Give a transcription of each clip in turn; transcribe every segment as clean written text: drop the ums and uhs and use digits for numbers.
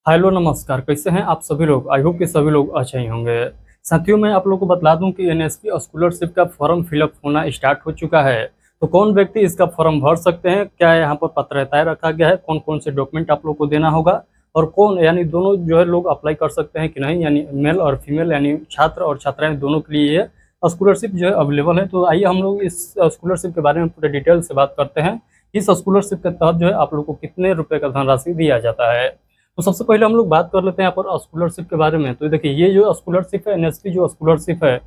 Hello नमस्कार, कैसे हैं आप सभी लोग। आई होप कि सभी लोग अच्छे ही होंगे। साथियों, मैं आप लोगों को बता दूं कि एनएसपी स्कॉलरशिप का फॉर्म फिलअप होना स्टार्ट हो चुका है। तो कौन व्यक्ति इसका फॉर्म भर सकते हैं, क्या यहाँ पर पात्रताएं रखा गया है, कौन कौन से डॉक्यूमेंट आप लोग को देना होगा और कौन यानी दोनों जो है लोग अप्लाई कर सकते हैं कि नहीं, यानी मेल और फीमेल यानी छात्र और छात्राएं दोनों के लिए ये स्कॉलरशिप जो है अवेलेबल है। तो आइए हम लोग इस स्कॉलरशिप के बारे में पूरे डिटेल से बात करते हैं। इस स्कॉलरशिप के तहत जो है आप लोग को कितने रुपए का धनराशि दिया जाता है। तो सबसे पहले हम लोग बात कर लेते हैं यहाँ पर स्कॉलरशिप के बारे में। तो देखिए, ये जो स्कॉलरशिप है, एनएसपी जो स्कॉलरशिप है,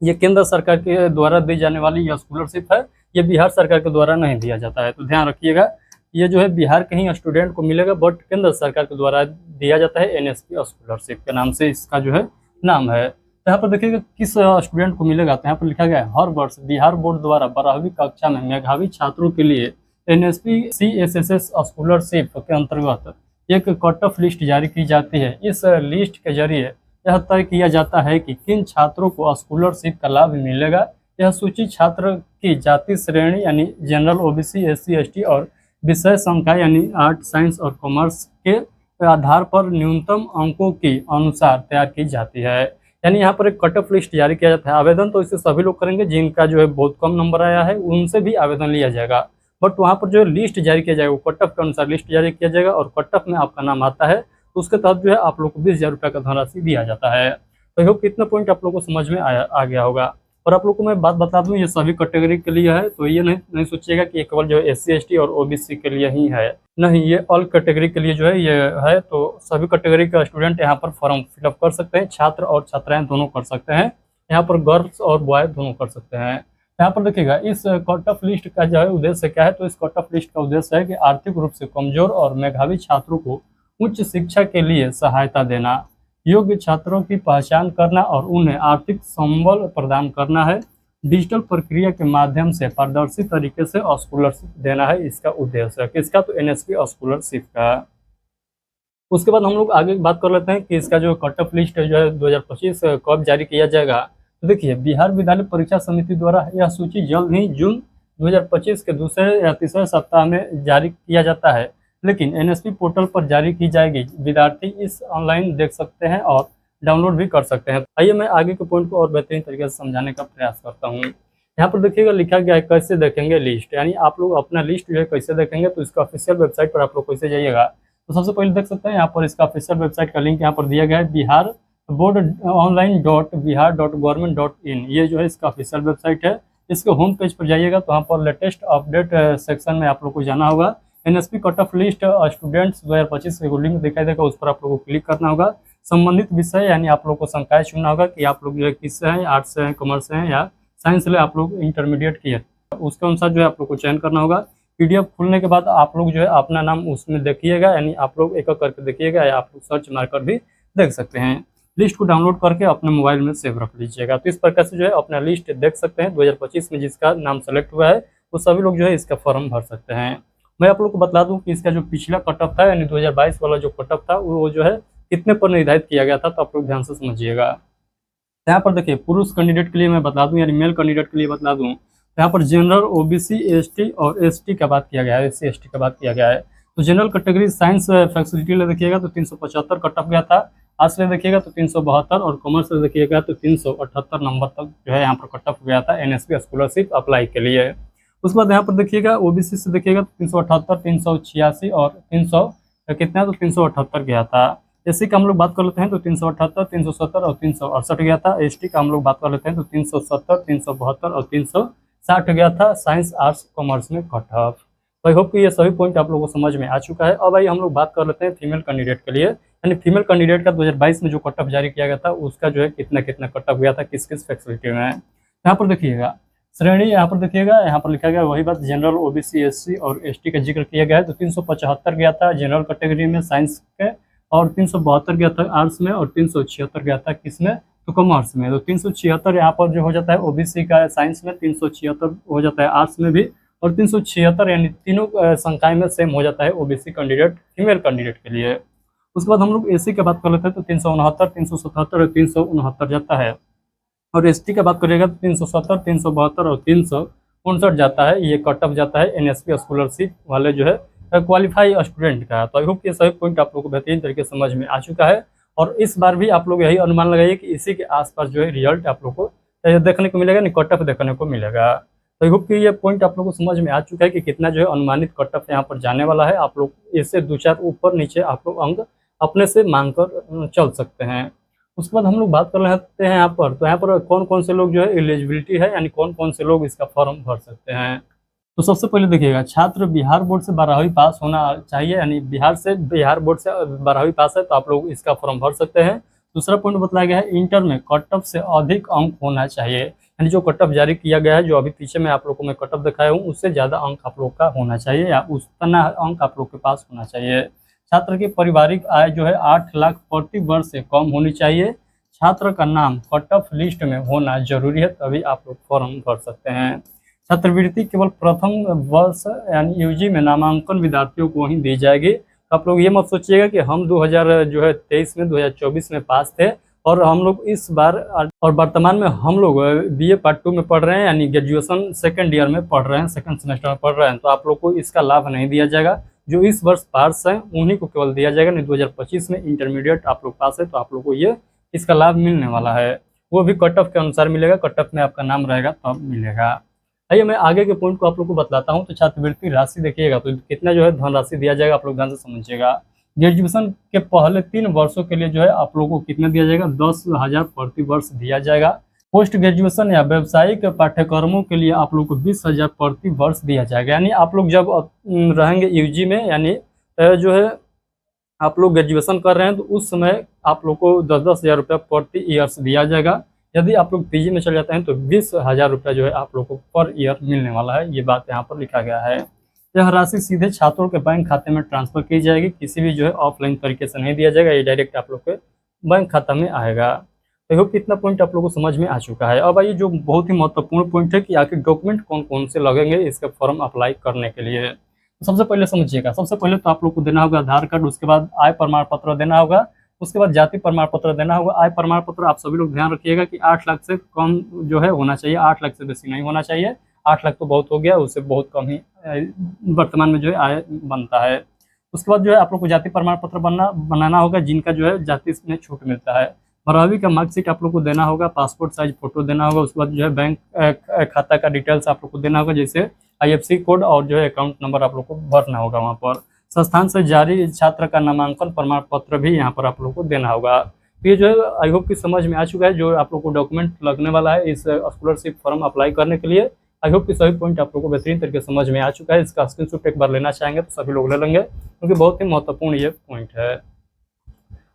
ये केंद्र सरकार के द्वारा दी जाने वाली यह स्कॉलरशिप है। ये बिहार सरकार के द्वारा नहीं दिया जाता है, तो ध्यान रखिएगा। ये जो है बिहार के ही स्टूडेंट को मिलेगा, बट केंद्र सरकार के द्वारा दिया जाता है। एनएसपी स्कॉलरशिप के नाम से इसका जो है नाम है। तो यहाँ पर देखिएगा किस स्टूडेंट को मिलेगा। तो यहाँ पर लिखा गया है, हर वर्ष बिहार बोर्ड द्वारा 12वीं कक्षा में मेधावी छात्रों के लिए एनएसपी सीएसएसएस स्कॉलरशिप के अंतर्गत एक कट ऑफ लिस्ट जारी की जाती है। इस लिस्ट के जरिए यह तय किया जाता है कि किन छात्रों को स्कॉलरशिप का लाभ मिलेगा। यह सूची छात्र की जाति श्रेणी यानी जनरल, ओबीसी, एससी, एसटी और विषय संकाय यानी आर्ट, साइंस और कॉमर्स के आधार पर न्यूनतम अंकों के अनुसार तैयार की जाती है। यानी यहाँ पर एक कट ऑफ लिस्ट जारी किया जाता है। आवेदन तो इसे सभी लोग करेंगे जिनका जो है बहुत कम नंबर आया है, उनसे भी आवेदन लिया जाएगा। बट वहाँ पर जो लिस्ट जारी किया जाएगा वो कट ऑफ के अनुसार लिस्ट जारी किया जाएगा, और कट ऑफ में आपका नाम आता है तो उसके तहत जो है आप लोग को 20,000 रुपये का धनराशि दिया जाता है। तो होप कितना पॉइंट आप लोग को समझ में आ गया होगा। और आप लोग को मैं बात बता दूं, ये सभी कैटेगरी के लिए है। तो ये नहीं सोचिएगा कि केवल जो है एससी, एसटी और ओबीसी के लिए ही है, नहीं, ये ऑल कैटेगरी के लिए जो है ये है। तो सभी कैटेगरी का स्टूडेंट यहाँ पर फॉर्म फिलअप कर सकते हैं। छात्र और छात्राएं दोनों कर सकते हैं। यहाँ पर गर्ल्स और बॉय दोनों कर सकते हैं। यहाँ पर देखिएगा इस कट ऑफ लिस्ट का जो है उद्देश्य क्या है। तो इस कट ऑफ लिस्ट का उद्देश्य है कि आर्थिक रूप से कमजोर और मेधावी छात्रों को उच्च शिक्षा के लिए सहायता देना, योग्य छात्रों की पहचान करना और उन्हें आर्थिक संबल प्रदान करना है। डिजिटल प्रक्रिया के माध्यम से पारदर्शी तरीके से स्कॉलरशिप देना है इसका उद्देश्य। किसका? तो एनएसपी स्कॉलरशिप का। उसके बाद हम लोग आगे बात कर लेते हैं कि इसका जो कट ऑफ लिस्ट है जो है 2025 कब जारी किया जाएगा। तो देखिए, बिहार विद्यालय परीक्षा समिति द्वारा यह सूची जल्द ही जून 2025 के दूसरे या तीसरे सप्ताह में जारी किया जाता है, लेकिन एनएसपी पोर्टल पर जारी की जाएगी। विद्यार्थी इस ऑनलाइन देख सकते हैं और डाउनलोड भी कर सकते हैं। आइए मैं आगे के पॉइंट को और बेहतरीन तरीके से समझाने का प्रयास करता हूँ। यहाँ पर देखिएगा लिखा गया है कैसे देखेंगे लिस्ट, यानी आप लोग अपना लिस्ट जो है कैसे देखेंगे। तो इसका ऑफिशियल वेबसाइट पर आप लोग कैसे जाइएगा, तो सबसे पहले देख सकते हैं यहाँ पर इसका ऑफिशियल वेबसाइट का लिंक यहाँ पर दिया गया है, बिहार बोर्ड ऑनलाइन .बिहार.गवर्नमेंट.इन। ये जो है इसका ऑफिशियल वेबसाइट है। इसके होम पेज पर जाइएगा तो यहाँ पर लेटेस्ट अपडेट सेक्शन में आप लोग को जाना होगा। NSP cut off list students 2025 के लिंक दिखाई देगा, उस पर आप लोग को क्लिक करना होगा। संबंधित विषय यानी आप लोग को संकाय चुनना होगा कि आप लोग जो है किस से हैं, आर्ट्स से हैं, कॉमर्स से हैं या साइंस से आप लोग इंटरमीडिएट किए, उसके अनुसार जो है आप लोग को चयन करना होगा। पीडीएफ खुलने के बाद आप लोग जो है अपना नाम उसमें देखिएगा, यानी आप लोग एक एक करके देखिएगा या आप लोग सर्च मारकर भी देख सकते हैं। लिस्ट को डाउनलोड करके अपने मोबाइल में सेव रख लीजिएगा। तो इस प्रकार से जो है अपना लिस्ट देख सकते हैं। 2025 में जिसका नाम सेलेक्ट हुआ है वो सभी लोग जो है इसका फॉर्म भर सकते हैं। मैं आप लोग को बता दूं कि इसका जो पिछला कट ऑफ था यानी 2022 वाला जो कट ऑफ था वो जो है कितने पर निर्धारित किया गया था, तो आप लोग ध्यान से समझिएगा। यहाँ पर देखिए, पुरुष कैंडिडेट के लिए मैं बता दूं यानी मेल कैंडिडेट के लिए बता दूं, यहाँ पर जनरल, ओबीसी, एसटी और एसटी का बात किया गया है, एससी एसटी का बात किया गया है। तो जनरल कैटेगरी साइंस फैसिलिटी ले देखिएगा तो 375 कट ऑफ गया था। आर्ट्स ले देखिएगा तो 372 और कॉमर्स ले देखिएगा तो 378 नंबर तक जो है यहाँ पर कट ऑफ गया था एनएसपी स्कॉलरशिप अप्लाई के लिए। उसके बाद यहाँ पर देखिएगा ओबीसी से देखिएगा तो 378, 386 और 300 कितना, तो 378 गया था। एससी का हम लोग बात कर लेते हैं तो 378, 370 और 368 गया था। एसटी का हम लोग बात कर लेते हैं तो 370, 372 और 360 गया था साइंस, आर्ट्स, कॉमर्स में कट ऑफ। तो आई होप कि ये सभी पॉइंट आप लोगों को समझ में आ चुका है। अब भाई हम लोग बात कर लेते हैं फीमेल कैंडिडेट के लिए, यानी फीमेल कैंडिडेट का 2022 में जो कट ऑफ जारी किया गया था उसका जो है कितना कितना कट ऑफ गया था, किस किस फैसिलिटी में। यहाँ पर देखिएगा श्रेणी, यहाँ पर देखिएगा, यहाँ पर लिखा गया वही बात, जनरल, ओबीसी, एससी और एसटी का जिक्र किया गया है। तो 375 गया था जनरल कैटेगरी में साइंस के, और 372 गया था आर्ट्स में, और 376 गया था किसमें, तो कॉमर्स में। तो 376 यहाँ पर जो हो जाता है ओबीसी का साइंस में, 376 हो जाता है आर्ट्स में भी, और 376 यानी तीनों संकाय में सेम हो जाता है ओबीसी कैंडिडेट फीमेल कैंडिडेट के लिए। उसके बाद हम लोग एससी की बात कर लेते हैं तो 369, 377 और 369 जाता है। और एसटी की बात करिएगा तो 370, 372 और 359 जाता है। ये कट ऑफ जाता है एनएसपी स्कॉलरशिप वाले जो है क्वालिफाई स्टूडेंट का। तो आई होप कि सभी पॉइंट आप लोग को बेहतरीन तरीके से समझ में आ चुका है, और इस बार भी आप लोग यही अनुमान लगाइए कि इसी के आसपास जो है रिजल्ट आप लोग को देखने को मिलेगा, नहीं कट ऑफ देखने को मिलेगा। तो आई होप कि ये पॉइंट आप लोग को समझ में आ चुका है कि कितना जो है अनुमानित कट ऑफ यहाँ पर जाने वाला है। आप लोग इससे 2-4 ऊपर नीचे आप लोग अंक अपने से मांग कर चल सकते हैं। उसके बाद हम लोग बात कर लेते हैं यहाँ पर, तो यहाँ पर कौन कौन से लोग जो है एलिजिबिलिटी है, यानी कौन कौन से लोग इसका फॉर्म भर सकते हैं। तो सबसे पहले देखिएगा, छात्र बिहार बोर्ड से 12वीं पास होना चाहिए, यानी बिहार बोर्ड से 12वीं पास है तो आप लोग इसका फॉर्म भर सकते हैं। दूसरा पॉइंट बताया गया है, इंटर में कट ऑफ से अधिक अंक होना चाहिए, यानी जो कट ऑफ जारी किया गया है, जो अभी पीछे में आप लोग को मैं कट ऑफ दिखाया हूँ, उससे ज़्यादा अंक आप लोग का होना चाहिए, या उतना अंक आप लोग के पास होना चाहिए। छात्र की पारिवारिक आय जो है 8 लाख प्रति वर्ष से कम होनी चाहिए। छात्र का नाम कट ऑफ लिस्ट में होना जरूरी है, तभी आप लोग फॉर्म भर सकते हैं। छात्रवृत्ति केवल प्रथम वर्ष यानी यूजी में नामांकन विद्यार्थियों को ही दी जाएगी। आप लोग ये मत सोचिएगा कि हम 2023 में 2024 में पास थे और हम लोग इस बार, और वर्तमान में हम लोग बीए पार्ट 2 में पढ़ रहे हैं, यानी ग्रेजुएशन सेकंड ईयर में पढ़ रहे हैं, सेकंड सेमेस्टर में पढ़ रहे हैं, तो आप लोग को इसका लाभ नहीं दिया जाएगा। जो इस वर्ष पास हैं उन्हीं को केवल दिया जाएगा। नहीं 2025 में इंटरमीडिएट आप लोग पास है तो आप लोग को ये इसका लाभ मिलने वाला है, वो भी कट ऑफ के अनुसार मिलेगा, कट ऑफ में आपका नाम रहेगा तब मिलेगा। आइए मैं आगे के पॉइंट को आप लोग को बतलाता हूँ। तो छात्रवृत्ति राशि देखिएगा, तो कितना जो है धनराशि दिया जाएगा, आप लोग ध्यान से समझिएगा। ग्रेजुएशन के पहले 3 वर्षों के लिए जो है आप लोगों को कितना दिया जाएगा, 10,000 प्रति वर्ष दिया जाएगा। पोस्ट ग्रेजुएशन या व्यावसायिक पाठ्यक्रमों के लिए आप लोग को 20,000 प्रति वर्ष दिया जाएगा। यानी आप लोग जब रहेंगे यूजी में, यानी जो है आप लोग ग्रेजुएशन कर रहे हैं, तो उस समय आप लोग को 10,000 रुपया प्रति ईयर्स दिया जाएगा। यदि आप लोग पीजी में चले जाते हैं तो 20,000 रुपया जो है आप लोग को पर ईयर मिलने वाला है, ये बात यहाँ पर लिखा गया है। यह राशि सीधे छात्रों के बैंक खाते में ट्रांसफर की जाएगी, किसी भी जो है ऑफलाइन तरीके से नहीं दिया जाएगा, ये डायरेक्ट आप लोग के बैंक खाता में आएगा। तो होप कितना पॉइंट आप लोग को समझ में आ चुका है। अब आइए जो बहुत ही महत्वपूर्ण पॉइंट है कि आखिर डॉक्यूमेंट कौन कौन से लगेंगे इसका फॉर्म अप्लाई करने के लिए। तो सबसे पहले समझिएगा, सबसे पहले तो आप लोग को देना होगा आधार कार्ड, उसके बाद आय प्रमाण पत्र देना होगा, उसके बाद जाति प्रमाण पत्र देना होगा। आय प्रमाण पत्र आप सभी लोग ध्यान रखिएगा कि 8 लाख से कम जो है होना चाहिए, 8 लाख से बेसी नहीं होना चाहिए। 8 लाख तो बहुत हो गया, उससे बहुत कम ही वर्तमान में जो है आय बनता है। उसके बाद जो है आप लोग को जाति प्रमाण पत्र बनाना होगा, जिनका जो है जाति में छूट मिलता है। 12वीं का मार्कशीट आप लोग को देना होगा, पासपोर्ट साइज फोटो देना होगा। उसके बाद जो है बैंक खाता का डिटेल्स आप लोग को देना होगा, जैसे IFSC कोड और जो है अकाउंट नंबर आप लोग को भरना होगा वहाँ पर। संस्थान से जारी छात्र का नामांकन प्रमाण पत्र भी यहाँ पर आप लोग को देना होगा। तो ये जो है आई होप कि समझ में आ चुका है जो आप लोग को डॉक्यूमेंट लगने वाला है इस स्कॉलरशिप फॉर्म अप्लाई करने के लिए। आई होप कि सभी पॉइंट आप लोग को बेहतरीन तरीके से समझ में आ चुका है। इसका स्क्रीनशॉट एक बार लेना चाहेंगे तो सभी लोग ले लेंगे, क्योंकि बहुत ही महत्वपूर्ण ये पॉइंट है।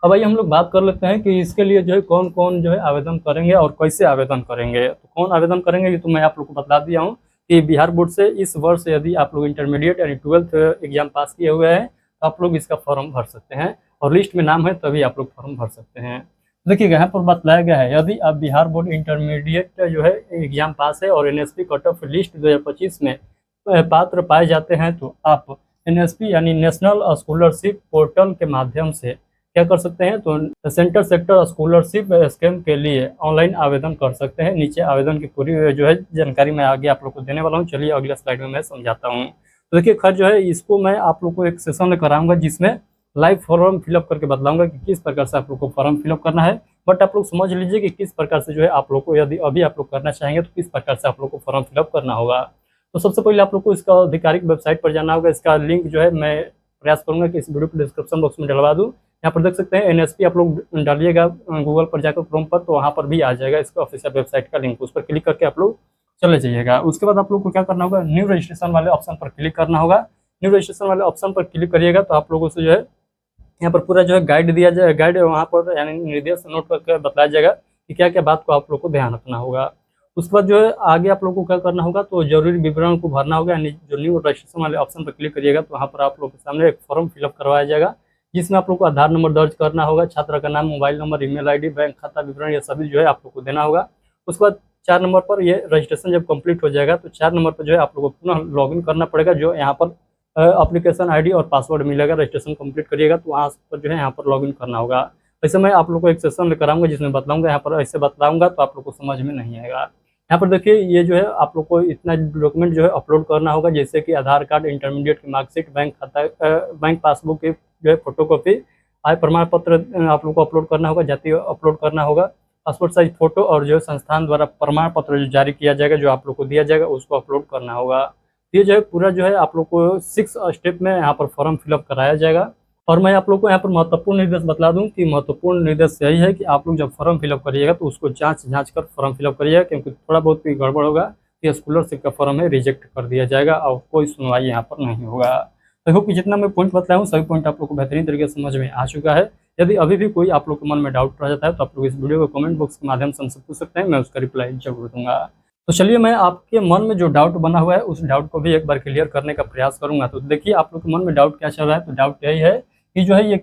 अब आइए हम लोग बात कर लेते हैं कि इसके लिए जो है कौन कौन जो है आवेदन करेंगे और कैसे आवेदन करेंगे। तो कौन आवेदन करेंगे ये तो मैं आप लोग को बता दिया हूँ कि बिहार बोर्ड से इस वर्ष यदि आप लोग इंटरमीडिएट यानी 12th एग्जाम पास किए हुए हैं तो आप लोग इसका फॉर्म भर सकते हैं, और लिस्ट में नाम है तभी आप लोग फॉर्म भर सकते हैं। देखिएगा यहाँ पर बतलाया गया है, यदि आप बिहार बोर्ड इंटरमीडिएट जो है एग्जाम पास है और NSP कट ऑफ लिस्ट 2025 में पात्र पाए जाते हैं तो आप NSP यानी नेशनल स्कॉलरशिप पोर्टल के माध्यम से क्या कर सकते हैं, तो सेंटर सेक्टर स्कॉलरशिप स्कीम के लिए ऑनलाइन आवेदन कर सकते हैं। नीचे आवेदन की पूरी जो है जानकारी मैं आगे आप लोग को देने वाला हूँ। चलिए अगले स्लाइड में मैं समझाता हूँ। तो देखिए खैर जो है इसको मैं आप लोग को एक सेशन में कराऊंगा जिसमें लाइव फॉर्म फिलअप करके बतलाऊंगा कि किस प्रकार से आप लोग को फॉर्म फिलअप करना है। बट आप लोग समझ लीजिए कि किस प्रकार से जो है आप लोग को यदि अभी आप लोग करना चाहेंगे तो किस प्रकार से आप लोग को फॉर्म फिलअप करना होगा। तो सबसे पहले आप लोग को इसका आधिकारिक वेबसाइट पर जाना होगा। इसका लिंक जो है मैं प्रयास करूंगा कि इस वीडियो को डिस्क्रिप्शन बॉक्स में डलवा दूँ। यहाँ पर देख सकते हैं NSP आप लोग डालिएगा गूगल पर जाकर क्रोम पर, तो वहाँ पर भी आ जाएगा इसका ऑफिशियल वेबसाइट का लिंक, उस पर क्लिक करके आप लोग चले जाइएगा। उसके बाद आप लोग को क्या करना होगा, न्यू रजिस्ट्रेशन वाले ऑप्शन पर क्लिक करना होगा। न्यू रजिस्ट्रेशन वाले ऑप्शन पर क्लिक करिएगा तो आप लोगों से जो है यहाँ पर पूरा जो है गाइड दिया जाए, गाइड वहाँ पर यानी निर्देश नोट करके बताया जाएगा कि क्या क्या बात को आप लोग को ध्यान रखना होगा। उसके बाद जो है आगे आप लोग को क्या करना होगा, तो जरूरी विवरण को भरना होगा। यानी जो न्यू रजिस्ट्रेशन वाले ऑप्शन पर क्लिक करिएगा तो वहाँ पर आप लोग के सामने एक फॉर्म फिलअप करवाया जाएगा, जिसमें आप लोग को आधार नंबर दर्ज करना होगा, छात्र का नाम, mobile number, email ID, bank खाता विवरण, ये सभी जो है आप लोग को देना होगा। उसके बाद 4 नंबर पर ये रजिस्ट्रेशन जब कंप्लीट हो जाएगा तो 4 नंबर पर जो है आप लोग को पुनः लॉगिन करना पड़ेगा। जो यहाँ पर एप्लीकेशन ID और पासवर्ड मिलेगा, रजिस्ट्रेशन कंप्लीट करिएगा तो वहाँ पर जो है यहाँ पर लॉगिन करना होगा। वैसे मैं आप लोग को एक सेशन लेकर आऊँगा जिसमें बतलाऊँगा, यहाँ पर ऐसे बतलाऊँगा तो आप लोग को समझ में नहीं आएगा। यहाँ पर देखिए ये जो है आप लोग को इतना डॉक्यूमेंट जो है अपलोड करना होगा, जैसे कि आधार कार्ड, इंटरमीडिएट की मार्कशीट, बैंक खाता, बैंक पासबुक की जो है फोटोकॉपी, आय प्रमाण पत्र आप लोग को अपलोड करना होगा, जाति अपलोड करना होगा, पासपोर्ट साइज फोटो और जो है संस्थान द्वारा प्रमाण पत्र जो जारी किया जाएगा, जो आप लोग को दिया जाएगा, उसको अपलोड करना होगा। ये जो है पूरा जो है आप लोग को 6 स्टेप में यहाँ पर फॉर्म फिलअप कराया जाएगा। और मैं आप लोग को यहाँ पर महत्वपूर्ण निर्देश बता दूं कि महत्वपूर्ण निर्देश यही है कि आप लोग जब फॉर्म फिलअप करिएगा तो उसको जांच कर फॉर्म फिलअप करिएगा, क्योंकि थोड़ा बहुत भी गड़बड़ होगा कि स्कॉलरशिप का फॉर्म है रिजेक्ट कर दिया जाएगा और कोई सुनवाई यहाँ पर नहीं होगा। तो होप कि जितना मैं पॉइंट बताया हूँ सभी पॉइंट आप लोग को बेहतरीन तरीके से समझ में आ चुका है। यदि अभी भी कोई आप लोग के मन में डाउट रह जाता है तो आप लोग इस वीडियो को कमेंट बॉक्स के माध्यम से हमसे पूछ सकते हैं, मैं उसका रिप्लाई जरूर दूंगा। तो चलिए मैं आपके मन में जो डाउट बना हुआ है उस डाउट को भी एक बार क्लियर करने का प्रयास करूंगा। तो देखिए आप लोग के मन में डाउट क्या चल रहा है, तो डाउट यही है कि जो है ये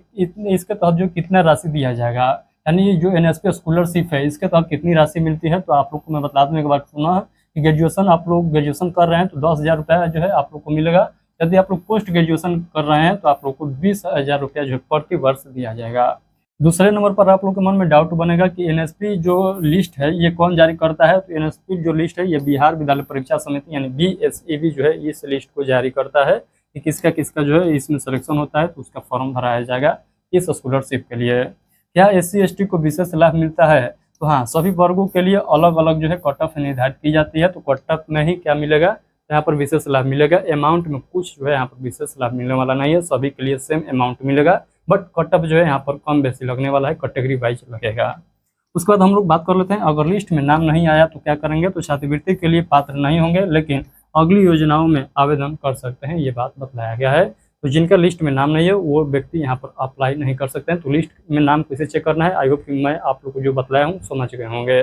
इसके तहत जो कितना राशि दिया जाएगा, यानी जो एनएसपी स्कॉलरशिप है इसके तहत कितनी राशि मिलती है। तो आप लोग को मैं बता दूं एक बार सुना कि ग्रेजुएशन आप लोग ग्रेजुएशन कर रहे हैं तो 10,000 रुपया जो है आप लोग को मिलेगा। यदि आप लोग पोस्ट ग्रेजुएशन कर रहे हैं तो आप लोग को 20,000 रुपया जो प्रति वर्ष दिया जाएगा। दूसरे नंबर पर आप लोग के मन में डाउट बनेगा कि एनएसपी जो लिस्ट है ये कौन जारी करता है। तो एनएसपी जो लिस्ट है ये बिहार विद्यालय परीक्षा समिति यानी बीएसईबी जो है इस लिस्ट को जारी करता है कि किसका किसका जो है इसमें सिलेक्शन होता है, तो उसका फॉर्म भराया जाएगा इस स्कॉलरशिप के लिए। क्या एससी एसटी को विशेष लाभ मिलता है? तो हाँ, सभी वर्गों के लिए अलग अलग जो है कट ऑफ निर्धारित की जाती है। तो कट ऑफ में ही क्या मिलेगा, यहाँ पर विशेष लाभ मिलेगा। अमाउंट में कुछ जो है यहाँ पर विशेष लाभ मिलने वाला नहीं है, सभी के लिए सेम अमाउंट मिलेगा, बट कट ऑफ जो है यहाँ पर कम बेसी लगने वाला है, कैटेगरी वाइज लगेगा। उसके बाद हम लोग बात कर लेते हैं अगर लिस्ट में नाम नहीं आया तो क्या करेंगे। तो छात्रवृत्ति के लिए पात्र नहीं होंगे, लेकिन अगली योजनाओं में आवेदन कर सकते हैं, ये बात बताया गया है। तो जिनका लिस्ट में नाम नहीं है वो व्यक्ति यहाँ पर अप्लाई नहीं कर सकते हैं। तो लिस्ट में नाम कैसे चेक करना है, आई होप कि मैं आप लोग को जो बताया हूँ समझ गए होंगे।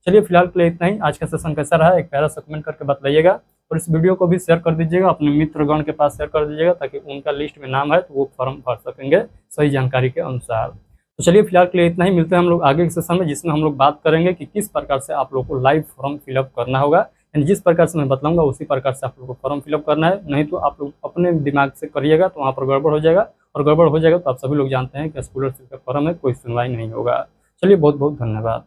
चलिए फिलहाल के लिए इतना ही। आज का सेशन कैसा रहा एक प्यारा सा कमेंट करके बताइएगा, और इस वीडियो को भी शेयर कर दीजिएगा, अपने मित्रगण के पास शेयर कर दीजिएगा ताकि उनका लिस्ट में नाम है तो वो फॉर्म भर सकेंगे सही जानकारी के अनुसार। तो चलिए फिलहाल के लिए इतना ही, मिलते हैं हम लोग आगे के सेशन में जिसमें हम लोग बात करेंगे कि किस प्रकार से आप लोग को लाइव फॉर्म फिलअप करना होगा। यानी जिस प्रकार से मैं बताऊंगा उसी प्रकार से आप लोग को फॉर्म फिलअप करना है, नहीं तो आप लोग अपने दिमाग से करिएगा तो वहाँ पर गड़बड़ हो जाएगा, और गड़बड़ हो जाएगा तो आप सभी लोग जानते हैं कि स्कॉलरशिप का फॉर्म है कोई सुनवाई नहीं होगा। चलिए बहुत बहुत धन्यवाद।